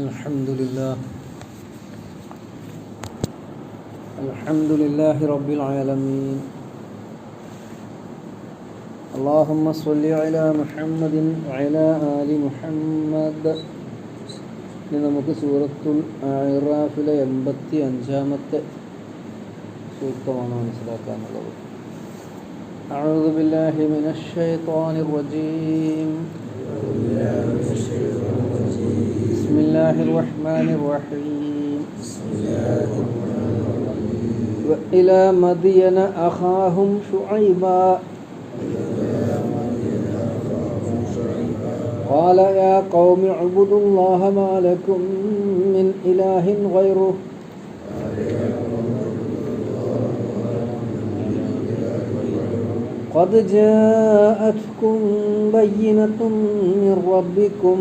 الحمد لله رب العالمين. اللهم صل على محمد وعلى آل محمد. ഇനി നമുക്ക് സൂറത്തുൽ അഅറാഫിലെ 85-ാമത്തെ സൂക്തമാണ് മനസ്സിലാക്കാനുള്ളത്. അഊദു ബില്ലാഹി മിനശ് ശൈത്വാനിർ റജീം. ബിസ്മില്ലാഹിർ റഹ്മാനിർ റഹീം. وإلى مدين أخاهم شعيبا قال يا قوم اعبدوا الله ما لكم من إله غيره قد جاءتكم بينة من ربكم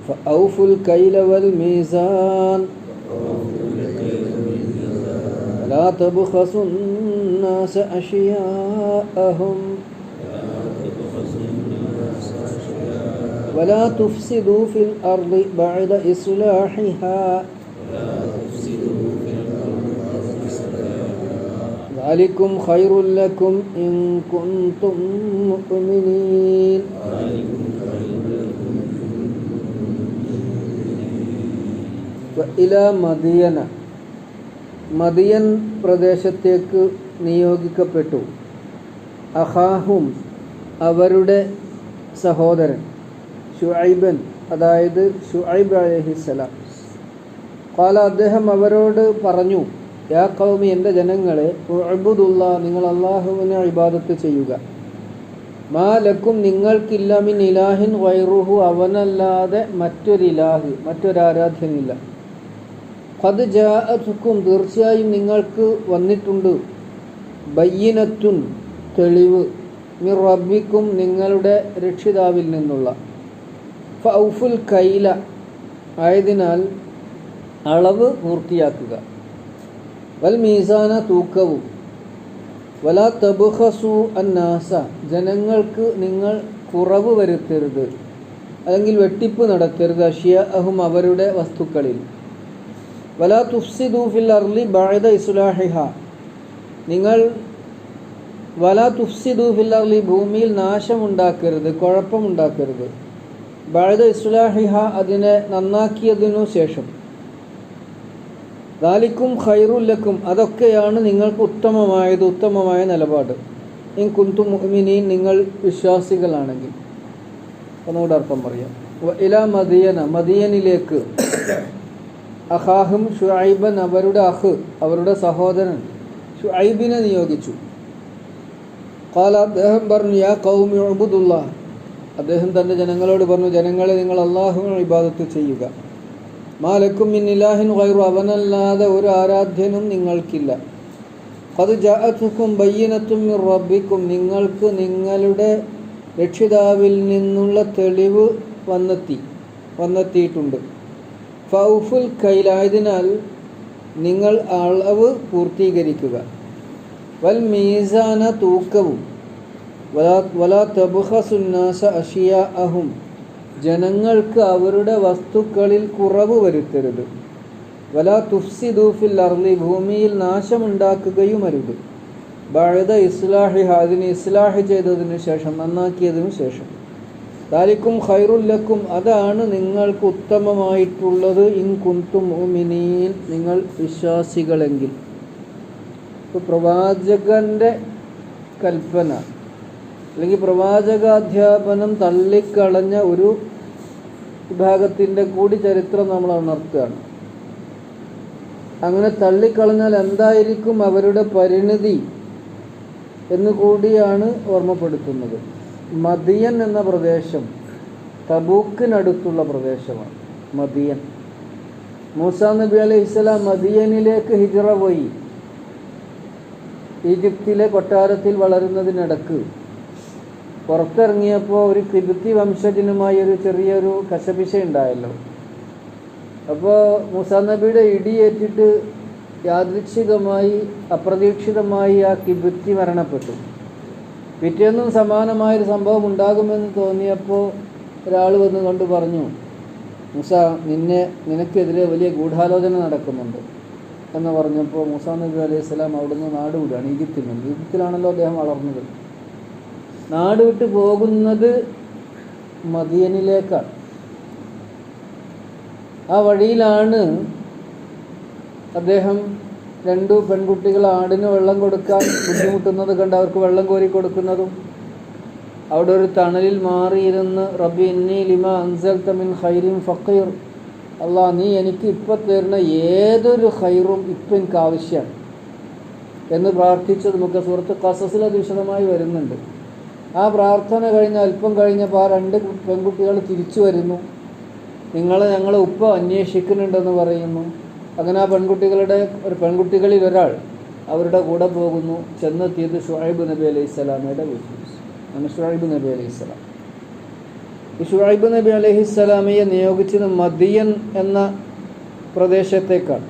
فأوفوا الكيل والميزان ولا تبخسوا الناس أشياءهم ولا تفسدوا في الأرض بعد إصلاحها ذلكم خير لكم إن كنتم مؤمنين. മദിയൻ പ്രദേശത്തേക്ക് നിയോഗിക്കപ്പെട്ടു. അഖാഹും അവരുടെ സഹോദരൻ, ശുഐബൻ അതായത് ശുഐബ് അലൈഹിസ്സലാം. ഖാല അദ്ദേഹം അവരോട് പറഞ്ഞു, യാ ഖൗമി എൻ്റെ ജനങ്ങളെ, ഉഅ്ബുദുല്ലാ നിങ്ങൾ അല്ലാഹുവിനെ ഇബാദത്ത് ചെയ്യുക. മാ ലക്കും നിങ്ങൾക്കില്ല മിൻ ഇലാഹിൻ ഗൈറുഹു അവനല്ലാതെ മറ്റൊരാരാധ്യനില്ല. ഖദ് ജാഅതുക്കും തീർച്ചയായും നിങ്ങൾക്ക് വന്നിട്ടുണ്ട്, ബയ്യിനത്തുൻ തെളിവ്, മിർ റബ്ബിക്കും നിങ്ങളുടെ രക്ഷിതാവിൽ നിന്നുള്ള. ഫൗഫുൽ കൈല ആയതിനാൽ അളവ് പൂർത്തിയാക്കുക, വൽ മീസാന തൂക്കവും, വലാ തബ്ഖസു അന്നാസ ജനങ്ങൾക്ക് നിങ്ങൾ കുറവ് വരുത്തരുത് അല്ലെങ്കിൽ വെട്ടിപ്പ് നടത്തരുത്, അഷ്യാഅഹും അവരുടെ വസ്തുക്കളിൽ. വലാ തുഫ്സിദു ഫിൽ അർളി ബഅദ ഇസ്ലാഹിഹ നിങ്ങൾ വലാ തുഫ്സിദു ഫിൽ അർളി ഭൂമിയിൽ നാശമുണ്ടാക്കരുത്, കുഴപ്പമുണ്ടാക്കരുത്, ബഅദ ഇസ്ലാഹിഹ അതിനെ നന്നാക്കിയതിനു ശേഷം. ദാലിക്കും ഖൈറുൽ ലക്കും അതൊക്കെയാണ് നിങ്ങൾക്ക് ഉത്തമമായ നിലപാട്. ഇൻ കുന്തും മുഅ്മിനീൻ നിങ്ങൾ വിശ്വാസികളാണെങ്കിൽ. ഒന്നുകൂടെ അർത്ഥം പറയാം. ഇലാ മദിയനിലേക്ക് അഖാഹും ശുഐബൻ അവരുടെ അവരുടെ സഹോദരൻ ശുഐബിനെ നിയോഗിച്ചു. ഖാല അദ്ദേഹം പറഞ്ഞു, യാ ഖൗമി ഉഅ്ബുദുല്ലാഹ് അദ്ദേഹം തൻ്റെ ജനങ്ങളോട് പറഞ്ഞു, ജനങ്ങളെ നിങ്ങൾ അല്ലാഹുവിനെ ഇബാദത്ത് ചെയ്യുക. മാ ലക്കും മിൻ ഇലാഹിൻ ഗൈറു അവനല്ലാതെ ഒരു ആരാധ്യനും നിങ്ങൾക്കില്ല. ഖദ് ജാഅതുക്കും ബയ്യിനത്തും മിർ റബ്ബിക്കും നിങ്ങൾക്ക് നിങ്ങളുടെ രക്ഷിതാവിൽ നിന്നുള്ള തെളിവ് വന്നെത്തിയിട്ടുണ്ട്. ഫൗഫുൽ കൈലായതിനാൽ നിങ്ങൾ അളവ് പൂർത്തീകരിക്കുക, വൽ മീസാന തൂക്കവും, വലാ തബ്ഖസുന്നാസ അഷ്യാഅഹും ജനങ്ങൾക്ക് അവരുടെ വസ്തുക്കളിൽ കുറവ് വരുത്തരുത്, വലാ തുഫ്സിദു ഫിൽ അർളി ഭൂമിയിൽ നാശമുണ്ടാക്കുകയും അരുത്, ബഅദ ഇസ്ലാഹിഹ അതിനെ ഇസ്ലാഹ് ചെയ്തതിനു ശേഷം നന്നാക്കിയതിനു ശേഷം. ദാലിക്കും ഖൈറുൽ ലക്കും അതാണ് നിങ്ങൾക്ക് ഉത്തമമായിട്ടുള്ളത്, ഇൻ കുന്തും മുഅ്മിനീൻ നിങ്ങൾ വിശ്വാസികളെങ്കിൽ. ഇപ്പോൾ പ്രവാചകന്റെ കൽപ്പന അല്ലെങ്കിൽ പ്രവാചകാധ്യാപനം തള്ളിക്കളഞ്ഞ ഒരു വിഭാഗത്തിൻ്റെ കൂടി ചരിത്രം നമ്മൾ ഉണർത്തുകയാണ്. അങ്ങനെ തള്ളിക്കളഞ്ഞാൽ എന്തായിരിക്കും അവരുടെ പരിണിതി എന്നുകൂടിയാണ് ഓർമ്മപ്പെടുത്തുന്നത്. മദിയൻ എന്ന പ്രദേശം തബൂക്കിനടുത്തുള്ള പ്രദേശമാണ് മദിയൻ. മൂസാ നബി അലൈഹിസ്സലാം മദിയനിലേക്ക് ഹിജ്റ പോയി. ഈജിപ്തിലെ കൊട്ടാരത്തിൽ വളരുന്നതിനിടക്ക് പുറത്തിറങ്ങിയപ്പോൾ ഒരു കിബിത്തി വംശജനുമായി ഒരു ചെറിയൊരു കശപിശ ഉണ്ടായല്ലോ. അപ്പോൾ മൂസാ നബിയുടെ ഇടിയേറ്റിട്ട് യാദൃച്ഛികമായി അപ്രതീക്ഷിതമായി ആ കിബിത്തി മരണപ്പെട്ടു. പിറ്റേന്നും സമാനമായൊരു സംഭവം ഉണ്ടാകുമെന്ന് തോന്നിയപ്പോൾ ഒരാൾ വന്ന് കണ്ടു പറഞ്ഞു, മൂസ നിനക്കെതിരെ വലിയ ഗൂഢാലോചന നടക്കുന്നുണ്ട് എന്ന് പറഞ്ഞപ്പോൾ മൂസാ നബി അലൈഹി സ്വലാം അവിടുന്ന് നാട് വിടുകയാണ്. ഈജിപ്തിലാണല്ലോ അദ്ദേഹം വളർന്നത്. നാട് വിട്ട് പോകുന്നത് മദിയനിലേക്കാണ്. ആ വഴിയിലാണ് അദ്ദേഹം 2 പെൺകുട്ടികൾ ആടിന് വെള്ളം കൊടുക്കാൻ ബുദ്ധിമുട്ടുന്നത് കണ്ട് അവർക്ക് വെള്ളം കോരി കൊടുക്കുന്നതും, അവിടെ ഒരു തണലിൽ മാറിയിരുന്ന് റബ്ബി ഇന്നി ലിമാ അൻസൽത മിൻ ഖൈറിൻ ഫഖീർ, അല്ലാഹ് നീ എനിക്ക് ഇപ്പം തരുന്ന ഏതൊരു ഖൈറും ഇപ്പം എനിക്ക് ആവശ്യമാണ് എന്ന് പ്രാർത്ഥിച്ചതുമൊക്കെ സൂറത്ത് ഖസസിൽ അത് വിശദമായി വരുന്നുണ്ട്. ആ പ്രാർത്ഥന കഴിഞ്ഞ് അല്പം കഴിഞ്ഞപ്പോൾ ആ 2 പെൺകുട്ടികൾ തിരിച്ചു വരുന്നു. ഞങ്ങളെ ഉപ്പ അന്വേഷിക്കുന്നുണ്ടെന്ന് പറയുന്നു. അങ്ങനെ ആ പെൺകുട്ടികളിൽ ഒരാൾ അവരുടെ കൂടെ പോകുന്നു. ചെന്നെത്തിയത് ഷുഐബ് നബി അലൈഹി സ്വലാമയുടെ വീട്ടിൽ. ഷുഐബ് നബി അലൈഹി സ്വലാം. ഈ ഷുഐബ് നബി അലൈഹി സ്വലാമയെ നിയോഗിച്ചത് മദിയൻ എന്ന പ്രദേശത്തേക്കാണ്.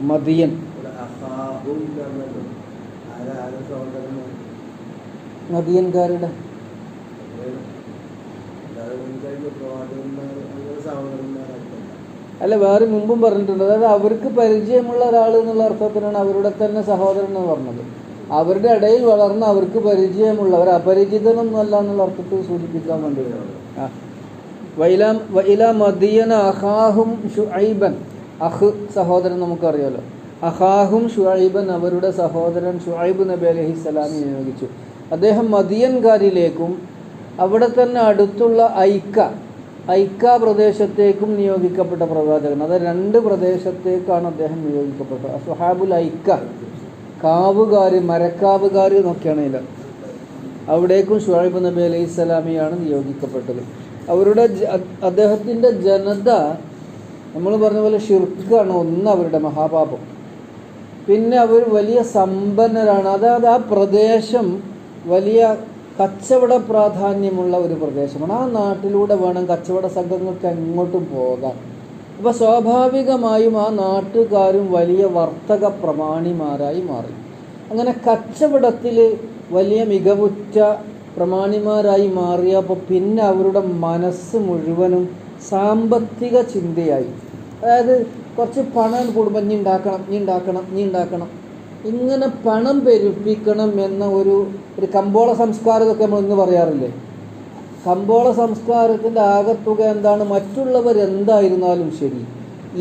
മദിയൻകാരുടെ അല്ല, വേറെ മുമ്പും പറഞ്ഞിട്ടുണ്ട്. അതായത് അവർക്ക് പരിചയമുള്ള ഒരാൾ എന്നുള്ള അർത്ഥത്തിനാണ് അവരുടെ തന്നെ സഹോദരൻ എന്ന് പറഞ്ഞത്. അവരുടെ ഇടയിൽ വളർന്ന അവർക്ക് പരിചയമുള്ളവർ, അപരിചിതനൊന്നുമല്ല എന്നുള്ള അർത്ഥത്തിൽ സൂചിപ്പിക്കാൻ വേണ്ടിയിട്ടാണ്. വഇല മദിയന അഖാഹും ശുഐബൻ, അഹ് സഹോദരൻ നമുക്കറിയാലോ. അഖാഹും ശുഐബൻ, അവരുടെ സഹോദരൻ ശുഐബ് നബി അലൈഹി സ്വലാമിനെ നിയോഗിച്ചു. അദ്ദേഹം മദിയൻകാരിലേക്കും അവിടെ തന്നെ അടുത്തുള്ള ഐക്ക പ്രദേശത്തേക്കും നിയോഗിക്കപ്പെട്ട പ്രവാചകൻ. അത് 2 പ്രദേശത്തേക്കാണ് അദ്ദേഹം നിയോഗിക്കപ്പെട്ടത്. അസ്ഹാബുൽ ഐക്ക, കാവുകാർ, മരക്കാവുകാർ എന്നൊക്കെയാണ് ഇതിൽ. അവിടേക്കും ശുഐബ് നബി അലൈഹി സ്വലാമിയാണ് നിയോഗിക്കപ്പെട്ടത്. അദ്ദേഹത്തിൻ്റെ ജനത നമ്മൾ പറഞ്ഞ പോലെ ഷിർക്കാണ് ഒന്ന്, അവരുടെ മഹാപാപം. പിന്നെ അവർ വലിയ സമ്പന്നരാണ്. അതായത് ആ പ്രദേശം വലിയ കച്ചവട പ്രാധാന്യമുള്ള ഒരു പ്രദേശമാണ്. ആ നാട്ടിലൂടെ വേണം കച്ചവട സംഘങ്ങൾക്ക് എങ്ങോട്ടും പോകാൻ. അപ്പോൾ സ്വാഭാവികമായും ആ നാട്ടുകാരും വലിയ വർത്തക പ്രമാണിമാരായി മാറി. അങ്ങനെ കച്ചവടത്തിൽ വലിയ മികവുറ്റ പ്രമാണിമാരായി മാറിയപ്പോൾ പിന്നെ അവരുടെ മനസ്സ് മുഴുവനും സാമ്പത്തിക ചിന്തയായി. അതായത് കുറച്ച് പണം കൂടുമ്പോൾ നീ ഉണ്ടാക്കണം, ഇങ്ങനെ പണം പെരുപ്പിക്കണം എന്ന ഒരു കമ്പോള സംസ്കാരമൊക്കെ നമ്മൾ ഇന്ന് പറയാറില്ലേ. കമ്പോള സംസ്കാരത്തിൻ്റെ ആകത്തുക എന്താണ്? മറ്റുള്ളവരെന്തായിരുന്നാലും ശരി,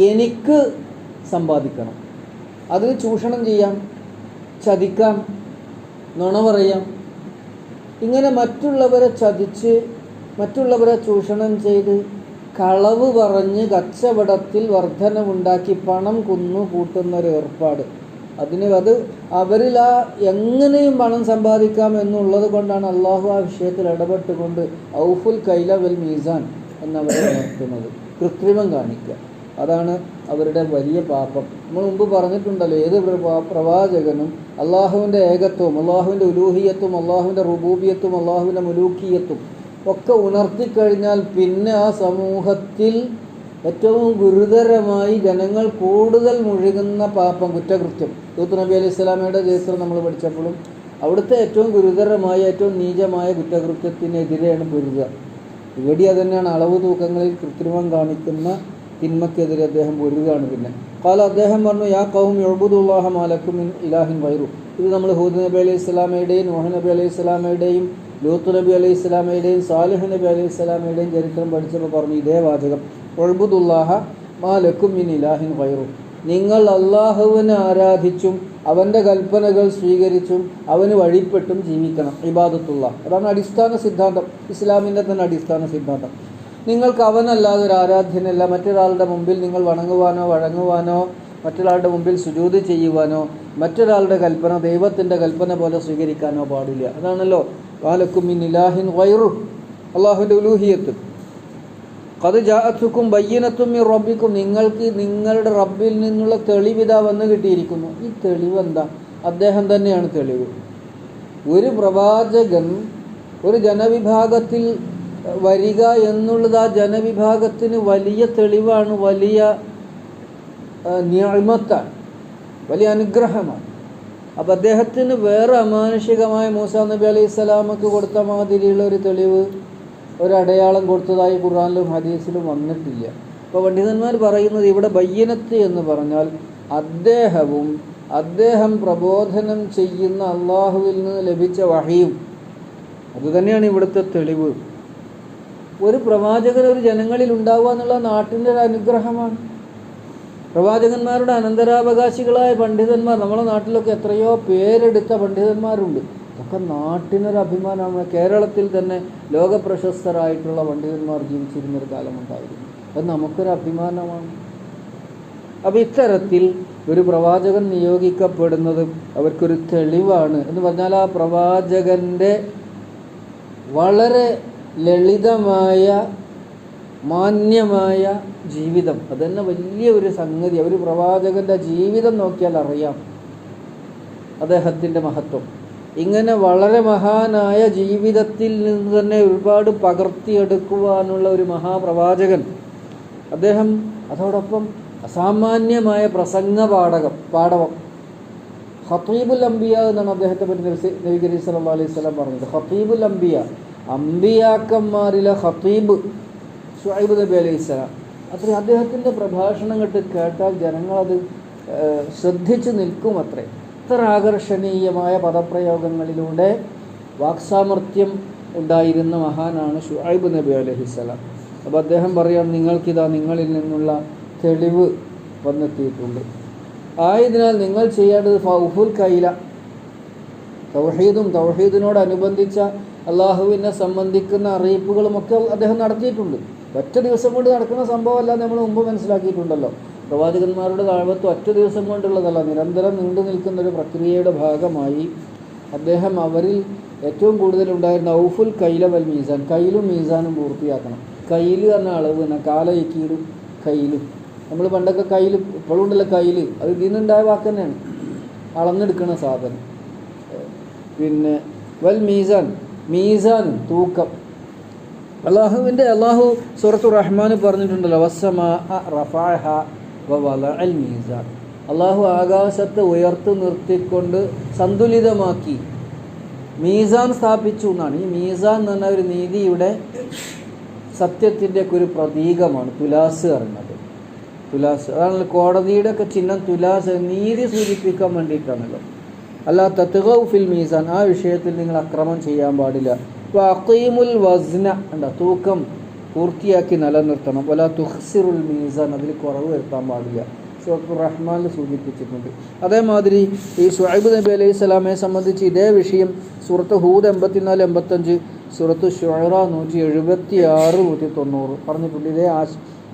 എനിക്ക് സമ്പാദിക്കണം. അതിന് ചൂഷണം ചെയ്യാം, ചതിക്കാം, നുണ പറയാം. ഇങ്ങനെ മറ്റുള്ളവരെ ചതിച്ച്, മറ്റുള്ളവരെ ചൂഷണം ചെയ്ത്, കളവ് പറഞ്ഞ് കച്ചവടത്തിൽ വർധനവുണ്ടാക്കി പണം കൂട്ടുന്നൊരു ഏർപ്പാട്. അത് അവരിൽ എങ്ങനെയും പണം സമ്പാദിക്കാം എന്നുള്ളത് കൊണ്ടാണ് അള്ളാഹു ആ വിഷയത്തിൽ ഇടപെട്ടുകൊണ്ട് ഔഫുൽ കൈല വൽ മീസാൻ എന്നവരെ ഉണർത്തുന്നത്. കൃത്രിമം കാണിക്കുക, അതാണ് അവരുടെ വലിയ പാപം. നമ്മൾ മുമ്പ് പറഞ്ഞിട്ടുണ്ടല്ലോ, ഏത് പ്രവാചകനും അള്ളാഹുവിൻ്റെ ഏകത്വവും, അള്ളാഹുവിൻ്റെ ഉലൂഹിയത്തും, അള്ളാഹുവിൻ്റെ റുബൂബിയത്തും, അള്ളാഹുവിൻ്റെ മുലൂക്കിയത്തും ഒക്കെ ഉണർത്തിക്കഴിഞ്ഞാൽ പിന്നെ ആ സമൂഹത്തിൽ ഏറ്റവും ഗുരുതരമായി ജനങ്ങൾ കൂടുതൽ മുഴുകുന്ന പാപം, കുറ്റകൃത്യം. ലൂത്ത് നബി അലൈഹി സ്വലാമയുടെ ചരിത്രം നമ്മൾ പഠിച്ചപ്പോഴും അവിടുത്തെ ഏറ്റവും ഗുരുതരമായ, ഏറ്റവും നീചമായ കുറ്റകൃത്യത്തിനെതിരെയാണ് പൊരുതുക. ഇവിടെ അതന്നെയാണ്, അളവ് തൂക്കങ്ങളിൽ കൃത്രിമം കാണിക്കുന്ന തിന്മക്കെതിരെ അദ്ദേഹം പൊരുതുകയാണ്. പിന്നെ അദ്ദേഹം പറഞ്ഞു, യാ ഖൗം യഅ്ബുദുല്ലാഹ മാ ലക്കും മിൻ ഇലാഹിൻ ഗൈറു. ഇത് നമ്മൾ ഹൂദ് നബി അലൈഹി സ്വലാമയുടെയും നൂഹ് നബി അലൈഹി സ്വലാമയുടെയും ലൂത്ത് നബി അലൈഹി സ്വലാമയുടെയും സാലിഹ് നബി അലൈഹി സ്വലാമയുടെയും ചരിത്രം പഠിച്ചപ്പോൾ പറഞ്ഞു ഇതേ വാചകം, ഉഅ്ബുദുല്ലാഹ മാ ലക്കും മിൻ ഇലാഹിൻ ഗൈറു. നിങ്ങൾ അള്ളാഹുവിനെ ആരാധിച്ചും അവൻ്റെ കൽപ്പനകൾ സ്വീകരിച്ചും അവന് വഴിപ്പെട്ടും ജീവിക്കണം. ഇബാദത്തുല്ലാഹ്, അതാണ് അടിസ്ഥാന സിദ്ധാന്തം, ഇസ്ലാമിൻ്റെ തന്നെ അടിസ്ഥാന സിദ്ധാന്തം. നിങ്ങൾക്ക് അവനല്ലാതെ ഒരു ആരാധ്യനല്ല. മറ്റൊരാളുടെ മുമ്പിൽ നിങ്ങൾ വണങ്ങുവാനോ വഴങ്ങുവാനോ, മറ്റൊരാളുടെ മുമ്പിൽ സുജൂദ് ചെയ്യുവാനോ, മറ്റൊരാളുടെ കൽപ്പന ദൈവത്തിൻ്റെ കൽപ്പന പോലെ സ്വീകരിക്കാനോ പാടില്ല. അതാണല്ലോ വാലക്കും മിൻ ഇലാഹിൻ ഗൈറു, അള്ളാഹുവിൻ്റെ ഉലൂഹിയത്ത്. ഖദ് ജാഅത്കും ബയ്യിനത്തും മിർ റബ്ബിക്കും, നിങ്ങൾക്ക് നിങ്ങളുടെ റബ്ബിൽ നിന്നുള്ള തെളിവിത വന്ന് കിട്ടിയിരിക്കുന്നു. ഈ തെളിവ് എന്താ? അദ്ദേഹം തന്നെയാണ് തെളിവ്. ഒരു പ്രവാചകൻ ഒരു ജനവിഭാഗത്തിൽ വരിക എന്നുള്ളത് ആ ജനവിഭാഗത്തിന് വലിയ തെളിവാണ്, വലിയ നിഅമത്താണ്, വലിയ അനുഗ്രഹമാണ്. അപ്പം അദ്ദേഹത്തിന് വേറെ അമാനുഷികമായ മൂസാ നബി അലൈഹി സ്വലാമക്ക് കൊടുത്ത മാതിരിയുള്ള ഒരു തെളിവ്, ഒരു അടയാളം കൊടുത്തതായി ഖുർആനിലും ഹദീസിലും വന്നിട്ടില്ല. അപ്പോൾ പണ്ഡിതന്മാർ പറയുന്നത് ഇവിടെ ബയ്യനത്ത് എന്ന് പറഞ്ഞാൽ അദ്ദേഹം പ്രബോധനം ചെയ്യുന്ന അള്ളാഹുവിൽ നിന്ന് ലഭിച്ച വഹിയും, അതുതന്നെയാണ് ഇവിടുത്തെ തെളിവ്. ഒരു പ്രവാചകൻ ഒരു ജനങ്ങളിൽ ഉണ്ടാവുക എന്നുള്ള നാട്ടിൻ്റെ ഒരു അനുഗ്രഹമാണ്. പ്രവാചകന്മാരുടെ അനന്തരാവകാശികളായ പണ്ഡിതന്മാർ നമ്മുടെ നാട്ടിലൊക്കെ എത്രയോ പേരെടുത്ത പണ്ഡിതന്മാരുണ്ട്. അതൊക്കെ നാട്ടിനൊരു അഭിമാനമാണ്. കേരളത്തിൽ തന്നെ ലോകപ്രശസ്തരായിട്ടുള്ള പണ്ഡിതന്മാർ ജീവിച്ചിരുന്നൊരു കാലമുണ്ടായിരുന്നു. അത് നമുക്കൊരു അഭിമാനമാണ്. അപ്പോൾ ഇത്തരത്തിൽ ഒരു പ്രവാചകൻ നിയോഗിക്കപ്പെടുന്നത് അവർക്കൊരു തെളിവാണ് എന്ന് പറഞ്ഞാൽ ആ പ്രവാചകൻ്റെ വളരെ ലളിതമായ മാന്യമായ ജീവിതം, അതന്നെ വലിയ ഒരു സംഗതി. ഒരു പ്രവാചകൻ്റെ ജീവിതം നോക്കിയാൽ അറിയാം അദ്ദേഹത്തിൻ്റെ മഹത്വം. ഇങ്ങനെ വളരെ മഹാനായ ജീവിതത്തിൽ നിന്ന് തന്നെ ഒരുപാട് പകർത്തിയെടുക്കുവാനുള്ള ഒരു മഹാപ്രവാചകൻ അദ്ദേഹം. അതോടൊപ്പം അസാമാന്യമായ പ്രസംഗ പാടവം. ഖതീബുൽ അംബിയ എന്നാണ് അദ്ദേഹത്തെ പറ്റി നബി കരീം സല്ലല്ലാഹു അലൈഹി വസല്ലം പറഞ്ഞത്. ഖതീബുൽ അംബിയ, അംബിയാക്കന്മാരിലെ ഖതീബ് ശുഐബ് നബി അലൈഹി സ്വലാം. അത്രയും അദ്ദേഹത്തിൻ്റെ പ്രഭാഷണം കേട്ടാൽ ജനങ്ങളത് ശ്രദ്ധിച്ചു നിൽക്കും. ഇത്ര ആകർഷണീയമായ പദപ്രയോഗങ്ങളിലൂടെ വാക്സാമർത്ഥ്യം ഉണ്ടായിരുന്ന മഹാനാണ് ശുഐബ് നബി അലൈഹിസ്സലാം. അപ്പോൾ അദ്ദേഹം പറയുകയാണ്, നിങ്ങൾക്കിതാ നിങ്ങളിൽ നിന്നുള്ള തെളിവ് വന്നെത്തിയിട്ടുണ്ട്. ആയതിനാൽ നിങ്ങൾ ചെയ്യേണ്ടത് ഫൗഫുൽ കൈല, തൗഹീദിനോടനുബന്ധിച്ച അള്ളാഹുവിനെ സംബന്ധിക്കുന്ന അറിയിപ്പുകളുമൊക്കെ അദ്ദേഹം നടത്തിയിട്ടുണ്ട്. ഒറ്റ ദിവസം കൊണ്ട് നടക്കുന്ന സംഭവമല്ല, നമ്മൾ മുമ്പ് മനസ്സിലാക്കിയിട്ടുണ്ടല്ലോ. പ്രവാചകന്മാരുടെ ദഅവത്ത് ഒറ്റ ദിവസം കൊണ്ടുള്ളതല്ല, നിരന്തരം നീണ്ടു നിൽക്കുന്നൊരു പ്രക്രിയയുടെ ഭാഗമായി അദ്ദേഹം അവരിൽ ഏറ്റവും കൂടുതലുണ്ടായിരുന്ന ഔഫുൽ കൈല വൽ മീസാൻ, കയ്യിലും മീസാനും പൂർത്തിയാക്കണം. കയ്യിൽ പറഞ്ഞ അളവ് തന്നെ, കാലയക്കീലും കയ്യിലും. നമ്മൾ പണ്ടൊക്കെ കയ്യിൽ, ഇപ്പോഴും ഉണ്ടല്ലോ കയ്യിൽ, അത് ഇതിൽ നിന്നുണ്ടായ വാക്ക് തന്നെയാണ്, അളന്നെടുക്കുന്ന സാധനം. പിന്നെ വൽ മീസാൻ, മീസാനും തൂക്കം. അള്ളാഹു സൂറത്തു റഹ്മാൻ പറഞ്ഞിട്ടുണ്ടല്ലോ, വസ്സമാഅ റഫഅഹ വവളഅൽ മീസാൻ. അള്ളാഹു ആകാശത്തെ ഉയർത്തി നിർത്തിക്കൊണ്ട് സന്തുലിതമാക്കി മീസാൻ സ്ഥാപിച്ചു എന്നാണ്. ഈ മീസാൻ എന്ന് പറഞ്ഞ ഒരു നീതിയുടെ, സത്യത്തിൻ്റെ ഒക്കെ ഒരു പ്രതീകമാണ് തുലാസ് പറയുന്നത്. തുലാസ് അതാണല്ലോ കോടതിയുടെ ഒക്കെ ചിഹ്നം. തുലാസ് നീതി സൂചിപ്പിക്കാൻ വേണ്ടിയിട്ടാണല്ലോ. അല്ലാ തത്ഗൗ ഫിൽ മീസാൻ, ആ വിഷയത്തിൽ നിങ്ങൾ അക്രമം ചെയ്യാൻ പാടില്ല. വഅഖീമുൽ വസ്ന, തൂക്കം പൂർത്തിയാക്കി നിലനിർത്തണം. വലാ തുഖ്സിറുൽ മീസാൻ, അതിൽ കുറവ് വരുത്താൻ പാടില്ല. സൂറത്തുർ റഹ്മാനിൽ സൂചിപ്പിച്ചിട്ടുണ്ട്. അതേമാതിരി ഈ ശുഐബ് നബി അലൈഹി സ്വലാമെ സംബന്ധിച്ച് ഇതേ വിഷയം സൂറത്ത് ഹൂദ് 84-85, സൂറത്ത് ശുഅറ 176, 190 പറഞ്ഞിട്ടുണ്ട്.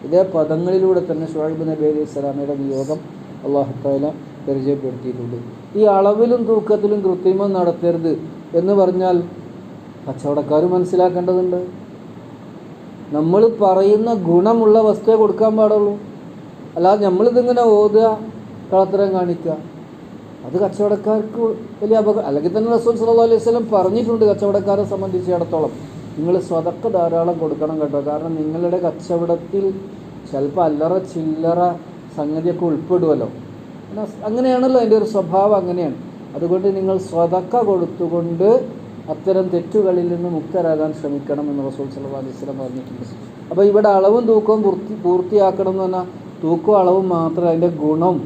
ഇതേ പദങ്ങളിലൂടെ തന്നെ ശുഐബ് നബി അലൈഹി സ്വലാമയുടെ നിയോഗം അല്ലാഹു തആല പരിചയപ്പെടുത്തിയിട്ടുണ്ട്. ഈ അളവിലും തൂക്കത്തിലും കൃത്രിമം നടത്തരുത് എന്ന് പറഞ്ഞാൽ കച്ചവടക്കാർ മനസ്സിലാക്കേണ്ടതുണ്ട്. നമ്മൾ പറയുന്ന ഗുണമുള്ള വസ്തുവേ കൊടുക്കാൻ പാടുള്ളൂ. അല്ലാതെ നമ്മളിതിങ്ങനെ ഓതുക, കളത്തരം കാണിക്കുക, അത് കച്ചവടക്കാർക്ക് വലിയ അപകടം. അല്ലെങ്കിൽ തന്നെ റസൂൽ സല്ലല്ലാഹു അലൈഹി വസല്ലം പറഞ്ഞിട്ടുണ്ട് കച്ചവടക്കാരെ സംബന്ധിച്ചിടത്തോളം, നിങ്ങൾ സ്വതക്ക ധാരാളം കൊടുക്കണം കേട്ടോ. കാരണം നിങ്ങളുടെ കച്ചവടത്തിൽ ചിലപ്പോൾ അല്ലറ ചില്ലറ സംഗതിയൊക്കെ ഉൾപ്പെടുമല്ലോ. അങ്ങനെയാണല്ലോ അതിൻ്റെ ഒരു സ്വഭാവം, അങ്ങനെയാണ്. അതുകൊണ്ട് നിങ്ങൾ സ്വതക്ക കൊടുത്തുകൊണ്ട് അത്തരം തെറ്റുകളിൽ നിന്ന് മുക്തരാകാൻ ശ്രമിക്കണം എന്ന് റസൂൽ സല്ലല്ലാഹു അലൈഹി വസല്ലം പറഞ്ഞിട്ടുണ്ട്. അപ്പോൾ ഇവിടെ അളവും തൂക്കവും പൂർത്തിയാക്കണം എന്ന് പറഞ്ഞാൽ തൂക്കവും അളവും മാത്രമല്ല, അതിൻ്റെ ഗുണം,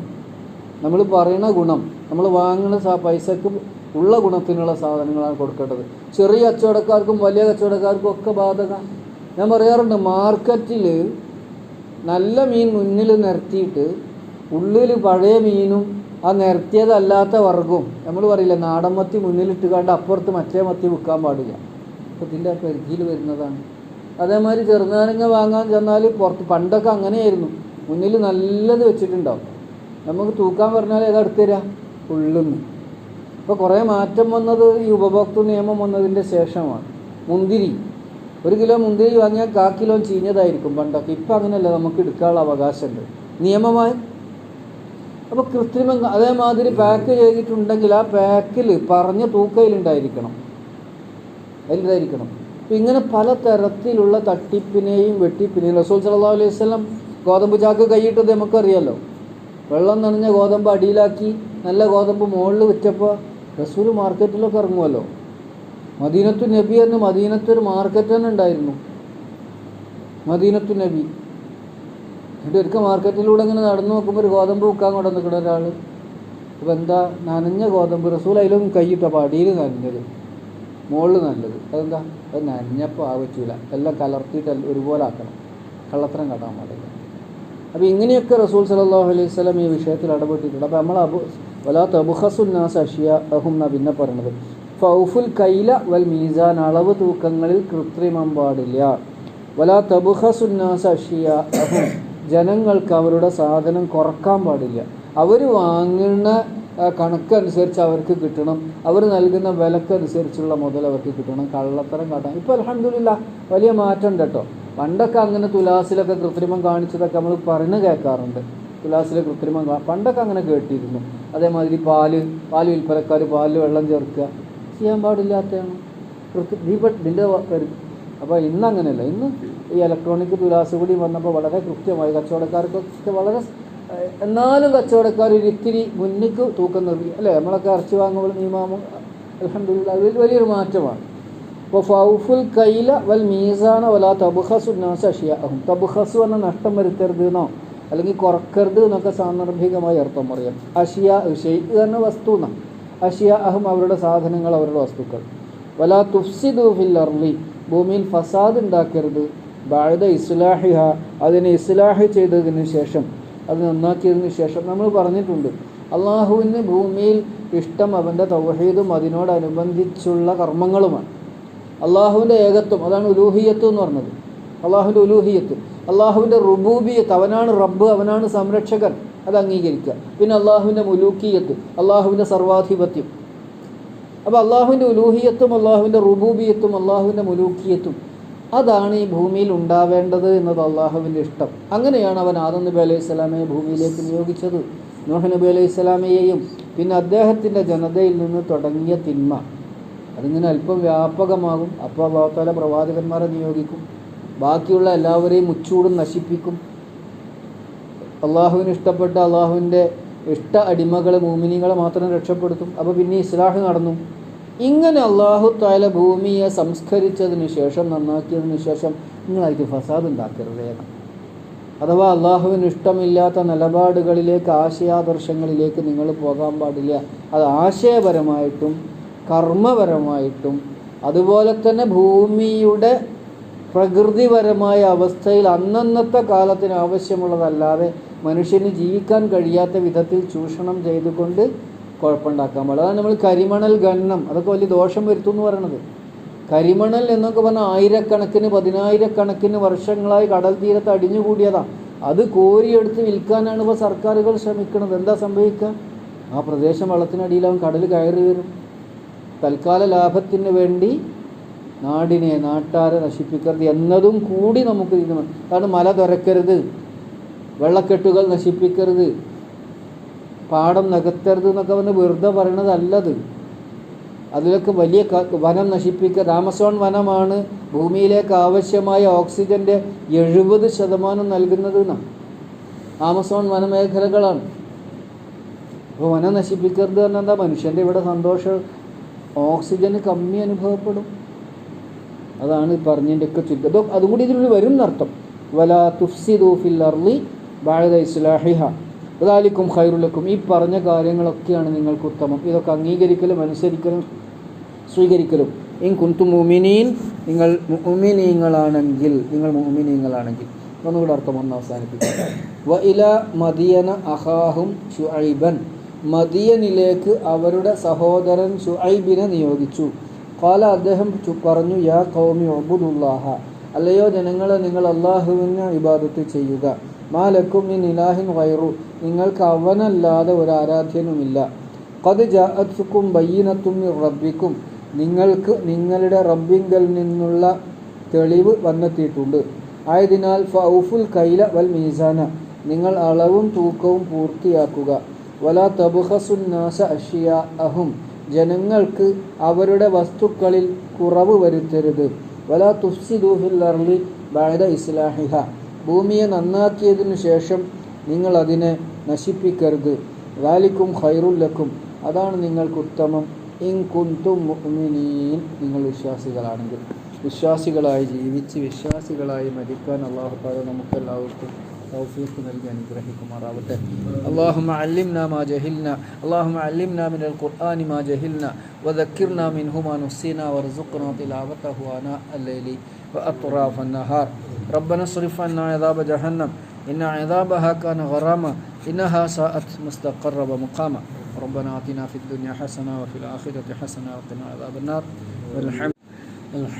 നമ്മൾ പറയുന്ന ഗുണം, നമ്മൾ വാങ്ങുന്ന പൈസക്ക് ഉള്ള ഗുണത്തിനുള്ള സാധനങ്ങളാണ് കൊടുക്കേണ്ടത്. ചെറിയ കച്ചവടക്കാർക്കും വലിയ കച്ചവടക്കാർക്കും ഒക്കെ ബാധക. ഞാൻ പറയാറുണ്ട്, മാർക്കറ്റിൽ നല്ല മീൻ മുന്നിൽ നിരത്തിയിട്ട് ഉള്ളിൽ പഴയ മീനും ആ നിരത്തിയതല്ലാത്ത വർഗവും, നമ്മൾ പറയില്ല നാടൻ മത്തി മുന്നിലിട്ട് കണ്ട് അപ്പുറത്ത് മറ്റേ മത്തി വിൽക്കാൻ പാടില്ല. അപ്പോൾ ഇതിൻ്റെ പരിധിയിൽ വരുന്നതാണ്. അതേമാതിരി ചെറുനാരങ്ങ വാങ്ങാൻ ചെന്നാൽ പുറത്ത് പണ്ടൊക്കെ അങ്ങനെയായിരുന്നു, മുന്നിൽ നല്ലത് വെച്ചിട്ടുണ്ടാവും. നമുക്ക് തൂക്കാൻ പറഞ്ഞാൽ ഏതാ എടുത്തു തരിക? ഉള്ളുന്ന്. ഇപ്പോൾ കുറേ മാറ്റം വന്നത് ഈ ഉപഭോക്തൃ നിയമം വന്നതിൻ്റെ ശേഷമാണ്. മുന്തിരി, 1 കിലോ മുന്തിരി വാങ്ങിയാൽ 1/4 കിലോ ചീഞ്ഞതായിരിക്കും പണ്ടൊക്കെ. ഇപ്പം അങ്ങനെയല്ല, നമുക്ക് എടുക്കാനുള്ള അവകാശമുണ്ട് നിയമമായി. അപ്പോൾ കൃത്രിമം. അതേമാതിരി പാക്ക് ചെയ്തിട്ടുണ്ടെങ്കിൽ ആ പാക്കിൽ പറഞ്ഞ തൂക്കയിലുണ്ടായിരിക്കണം, അതിലുണ്ടായിരിക്കണം. അപ്പം ഇങ്ങനെ പലതരത്തിലുള്ള തട്ടിപ്പിനെയും വെട്ടിപ്പിനെയും റസൂൽ സല്ലല്ലാഹു അലൈഹി വസല്ലം ഗോതമ്പ് ചാക്ക് കൈയിട്ടത് നമുക്കറിയാമല്ലോ. വെള്ളം നനഞ്ഞ ഗോതമ്പ് അടിയിലാക്കി നല്ല ഗോതമ്പ് മുകളിൽ വിറ്റപ്പോൾ റസൂൽ മാർക്കറ്റിലൊക്കെ ഇറങ്ങുമല്ലോ. മദീനത്തു നബി എന്ന് മദീനത്തൊരു മാർക്കറ്റ് തന്നെ ഉണ്ടായിരുന്നു, മദീനത്തു നബി. എന്നിട്ട് ഒരിക്കൽ മാർക്കറ്റിലൂടെ ഇങ്ങനെ നടന്നു നോക്കുമ്പോൾ ഒരു ഗോതമ്പ് വിൽക്കാൻ കൊണ്ട് നിൽക്കുന്ന ഒരാൾ. അപ്പോൾ എന്താ, നനഞ്ഞ ഗോതമ്പ്. റസൂൽ അതിലൊന്നും കൈയിട്ടു. അപ്പോൾ അടിയിൽ നനഞ്ഞത്, മുകളിൽ നല്ലത്. അതെന്താ, അത് നനഞ്ഞപ്പോൾ ആവശ്യമില്ല, എല്ലാം കലർത്തിയിട്ട് ഒരുപോലെ ആക്കണം, കള്ളത്തരം കാട്ടാൻ പാടില്ല. അപ്പോൾ ഇങ്ങനെയൊക്കെ റസൂൽ സല്ലല്ലാഹു അലൈഹി വസല്ലം ഈ വിഷയത്തിൽ ഇടപെട്ടിട്ടുണ്ട്. അപ്പോൾ നമ്മൾ വലാ തബ്ഖസുൻ നാസ അഷ്യാഅഹും എന്നാണ് പിന്നെ പറയുന്നത്. ഫൗഫുൽ കൈല വൽ മീസാൻ, അളവ് തൂക്കങ്ങളിൽ കൃത്രിമം പാടില്ല. വലാ തബ്ഖസുൻ നാസ അഷ്യാഅഹും, ജനങ്ങൾക്ക് അവരുടെ സാധനം കുറക്കാൻ പാടില്ല. അവർ വാങ്ങുന്ന കണക്കനുസരിച്ച് അവർക്ക് കിട്ടണം, അവർ നൽകുന്ന വിലക്കനുസരിച്ചുള്ള മുതൽ അവർക്ക് കിട്ടണം. കള്ളത്തരം കാട്ടാൻ ഇപ്പോൾ അൽഹംദുലില്ലാഹ് വലിയ മാറ്റം ഉണ്ട് കേട്ടോ. പണ്ടൊക്കെ അങ്ങനെ തുലാസിലൊക്കെ കൃത്രിമം കാണിച്ചതൊക്കെ നമ്മൾ പറഞ്ഞു കേൾക്കാറുണ്ട്. തുലാസിലെ കൃത്രിമം പണ്ടൊക്കെ അങ്ങനെ കേട്ടിരുന്നു. അതേമാതിരി പാല് വിൽപ്പനക്കാർ പാലിൽ വെള്ളം ചേർക്കുക ചെയ്യാൻ പാടില്ലാത്തതാണ് ഇതിൻ്റെ. അപ്പോൾ ഇന്ന് അങ്ങനെയല്ല. ഇന്ന് ഈ ഇലക്ട്രോണിക് തുലാസ് കൂടി വന്നപ്പോൾ വളരെ കൃത്യമായി കച്ചവടക്കാർക്കൊക്കെ വളരെ, എന്നാലും കച്ചവടക്കാർ ഒരിത്തിരി മുന്നിക്ക് തൂക്കം നിർത്തി അല്ലേ. നമ്മളൊക്കെ ഇറച്ചി വാങ്ങുമ്പോൾ നിയമാവും അൽഹംദുലില്ലാഹ് അതിൽ വലിയൊരു മാറ്റമാണ്. അപ്പോൾ ഫൗഫുൽ കൈല വൽ മീസാന വലാ തബ്ഖസു നാസ അഷ്യാഅഹും. തബ്ഖസു എന്ന നഷ്ടം വരുത്തരുത് എന്നോ അല്ലെങ്കിൽ കുറക്കരുത് എന്നൊക്കെ സാന്ദർഭികമായി അർത്ഥം പറയാം. അഷ്യാ ഷെയ്ഖ് എന്ന വസ്തു എന്നാണ്. അഷ്യാഅഹും അവരുടെ സാധനങ്ങൾ, അവരുടെ വസ്തുക്കൾ. വലാ തുഫ്സിദു ഫിൽ അർളി, ഭൂമിയിൽ ഫസാദ് ഉണ്ടാക്കരുത്. ബഅദ ഇസ്ലാഹിഹ, അതിനെ ഇസ്ലാഹ് ചെയ്തതിന് ശേഷം, അത് നന്നാക്കിയതിന് ശേഷം. നമ്മൾ പറഞ്ഞിട്ടുണ്ട് അള്ളാഹുവിന് ഭൂമിയിൽ ഇഷ്ടം അവൻ്റെ തൗഹീദും അതിനോടനുബന്ധിച്ചുള്ള കർമ്മങ്ങളുമാണ്. അള്ളാഹുവിൻ്റെ ഏകത്വം, അതാണ് ഉലൂഹിയത്ത് എന്ന് പറഞ്ഞത്. അള്ളാഹുവിൻ്റെ ഉലൂഹിയത്ത്, അള്ളാഹുവിൻ്റെ റുബൂബിയത്ത്, അവനാണ് റബ്ബ്, അവനാണ് സംരക്ഷകൻ, അത് അംഗീകരിക്കുക. പിന്നെ അള്ളാഹുവിൻ്റെ മുലൂക്കിയത്ത്, അള്ളാഹുവിൻ്റെ സർവാധിപത്യം. അപ്പോൾ അള്ളാഹുവിൻ്റെ ഉലൂഹിയത്തും അള്ളാഹുവിൻ്റെ റുബൂബിയത്തും അള്ളാഹുവിൻ്റെ മുലൂക്കിയത്തും അതാണ് ഈ ഭൂമിയിൽ ഉണ്ടാവേണ്ടത് എന്നത് അള്ളാഹുവിൻ്റെ ഇഷ്ടം. അങ്ങനെയാണ് അവൻ ആദം നബി അലൈഹി സ്വലാമയെ ഭൂമിയിലേക്ക് നിയോഗിച്ചത്, നൂഹ് നബി അലൈഹി സ്വലാമയെയും. പിന്നെ അദ്ദേഹത്തിൻ്റെ ജനതയിൽ നിന്ന് തുടങ്ങിയ തിന്മ അതിങ്ങനെ അല്പം വ്യാപകമാകും. അപ്പോൾ അല്ലാഹു തആല പ്രവാചകന്മാരെ നിയോഗിക്കും, ബാക്കിയുള്ള എല്ലാവരെയും മുച്ചൂടും നശിപ്പിക്കും. അള്ളാഹുവിന് ഇഷ്ടപ്പെട്ട അള്ളാഹുവിൻ്റെ ഇഷ്ട അടിമകളെ മുഅ്മിനീങ്ങളെ മാത്രം രക്ഷപ്പെടുത്തും. അപ്പോൾ പിന്നെ ഇസ്ലാഹ് നടന്നു. ഇങ്ങനെ അല്ലാഹു തആല ഭൂമിയെ സംസ്കരിച്ചതിന് ശേഷം, നന്നാക്കിയതിന് ശേഷം നിങ്ങളായിട്ട് ഫസാദ് ഉണ്ടാക്കരുതേ. അഥവാ അള്ളാഹുവിന് ഇഷ്ടമില്ലാത്ത നിലപാടുകളിലേക്ക്, ആശയാദർശങ്ങളിലേക്ക് നിങ്ങൾ പോകാൻ പാടില്ല. അത് ആശയപരമായിട്ടും കർമ്മപരമായിട്ടും അതുപോലെ തന്നെ ഭൂമിയുടെ പ്രകൃതിപരമായ അവസ്ഥയിൽ അന്നന്നത്തെ കാലത്തിന് ആവശ്യമുള്ളതല്ലാതെ മനുഷ്യന് ജീവിക്കാൻ കഴിയാത്ത വിധത്തിൽ ചൂഷണം ചെയ്തുകൊണ്ട് കുഴപ്പമുണ്ടാക്കാൻ പാടില്ല. അതാണ് നമ്മൾ കരിമണൽ ഖനനം, അതൊക്കെ വലിയ ദോഷം വരുത്തും എന്ന് പറയണത്. കരിമണൽ എന്നൊക്കെ പറഞ്ഞാൽ ആയിരക്കണക്കിന് പതിനായിരക്കണക്കിന് വർഷങ്ങളായി കടൽ തീരത്ത് അടിഞ്ഞുകൂടിയതാണ്. അത് കോരിയെടുത്ത് വിൽക്കാനാണ് ഇപ്പോൾ സർക്കാരുകൾ ശ്രമിക്കുന്നത്. എന്താ സംഭവിക്കുക? ആ പ്രദേശം വെള്ളത്തിനടിയിലാവും, കടൽ കയറി വരും. തൽക്കാല ലാഭത്തിന് വേണ്ടി നാടിനെ, നാട്ടാരെ നശിപ്പിക്കരുത് എന്നതും കൂടി നമുക്ക് തീരുമാനം. കാരണം മല തുരക്കരുത്, വെള്ളക്കെട്ടുകൾ നശിപ്പിക്കരുത്, പാടം നികത്തരുത് എന്നൊക്കെ പറഞ്ഞ് വെറുതെ പറയണതല്ലത്. അതിലൊക്കെ വലിയ വനം നശിപ്പിക്കുക. ആമസോൺ വനമാണ് ഭൂമിയിലേക്ക് ആവശ്യമായ ഓക്സിജൻ്റെ 70% നൽകുന്നത് എന്നാണ്. ആമസോൺ വനമേഖലകളാണ്. അപ്പോൾ വനം നശിപ്പിക്കരുത് പറഞ്ഞാൽ എന്താ? മനുഷ്യൻ്റെ ഇവിടെ സന്തോഷം, ഓക്സിജന് കമ്മി അനുഭവപ്പെടും. അതാണ് പറഞ്ഞതിൻ്റെയൊക്കെ ചുരുക്കം. അതും കൂടി ഇതിനുള്ളിൽ വരും എന്നർത്ഥം. വലാ തുഫ്സിദു ഫിൽ അർളി ബഅദ ഇസ്ലാഹിഹ ദാലിക്കും ഖൈറുൽ ലക്കും. ഈ പറഞ്ഞ കാര്യങ്ങളൊക്കെയാണ് നിങ്ങൾക്ക് ഉത്തമം. ഇതൊക്കെ അംഗീകരിക്കലും അനുസരിക്കലും സ്വീകരിക്കലും. ഇൻ കുൻതും മുഅ്മിനീൻ, നിങ്ങൾ മുഅ്മിനീങ്ങളാണെങ്കിൽ, ഒന്നുകൂടെ അർത്ഥം ഒന്ന് അവസാനിപ്പിക്കാം. വ ഇലാ മദിയന അഖാഹും ശുഐബൻ, മദിയനിലേക്ക് അവരുടെ സഹോദരൻ ശുഐബിനെ നിയോഗിച്ചു. ഖാല, അദ്ദേഹം പറഞ്ഞു, യാ ഖൗമി ഉബ്ദുല്ലാഹ, അല്ലയോ ജനങ്ങളെ, നിങ്ങൾ അല്ലാഹുവിനെ ഇബാദത്ത് ചെയ്യുക. മാ ലക്കും മിൻ ഇലാഹിൻ ഗൈറു, നിങ്ങൾക്ക് അവനല്ലാതെ ഒരു ആരാധ്യനുമില്ല. ഖദ് ജാഅത്കും ബയ്യിനത്തും മിർ റബ്ബിക്കും, നിങ്ങൾക്ക് നിങ്ങളുടെ റബ്ബിങ്കൽ നിന്നുള്ള തെളിവ് വന്നെത്തിയിട്ടുണ്ട്. ആയതിനാൽ ഫൗഫുൽ കൈല വൽ മീസാന, നിങ്ങൾ അളവും തൂക്കവും പൂർത്തിയാക്കുക. വലാ തബ്ഖസുൻ നാസ അഷ്യാഅഹും, ജനങ്ങൾക്ക് അവരുടെ വസ്തുക്കളിൽ കുറവ് വരുത്തരുത്. വലാ തുഫ്സിദു ഫിൽ അർളി ബഅദ ഇസ്ലാഹിഹ, ഭൂമിയെ നന്നാക്കിയതിനു ശേഷം നിങ്ങൾ അതിനെ നശിപ്പിക്കരുത്. ദാലിക്കും ഖൈറുൽ ലക്കും, അതാണ് നിങ്ങൾക്ക് ഉത്തമം. ഇൻ കുൻതും മുഅ്മിനീൻ, നിങ്ങൾ വിശ്വാസികളാണെങ്കിൽ. വിശ്വാസികളായി ജീവിച്ച് വിശ്വാസികളായി മരിക്കാൻ അല്ലാഹു തആല നമുക്കെല്ലാവർക്കും തൗഫീഖ് നൽകി അനുഗ്രഹിക്കുമാറാവട്ടെ. അല്ലാഹുമ്മ അല്ലിംനാ മാ ജഹിൽനാ, അല്ലാഹുമ്മ അല്ലിംനാ മിനൽ ഖുർആനി മാ ജഹിൽനാ വദക്കിർനാ മിൻഹു മാ നുസീനാ വർസുഖ്നാ തിലാവതഹു ആനാ അൽ-ലൈലി വഅത്റാഫ അൻ-നഹാർ. റബ്ബനാ സ്രിഫ് അന്നാ അദാബ ജഹന്നം ഇന്ന അദാബഹാ കാന ഗറാമ ഇന്നഹാ സാഅത് മുസ്തഖറ വമുഖാമ. റബ്ബനാ ആതിനാ ഫിദ് ദുനിയ ഹസന വഫിൽ ആഖിറതി ഹസന വഖിനാ അദാബൻ നാർ. വൽഹംദുലില്ലാഹി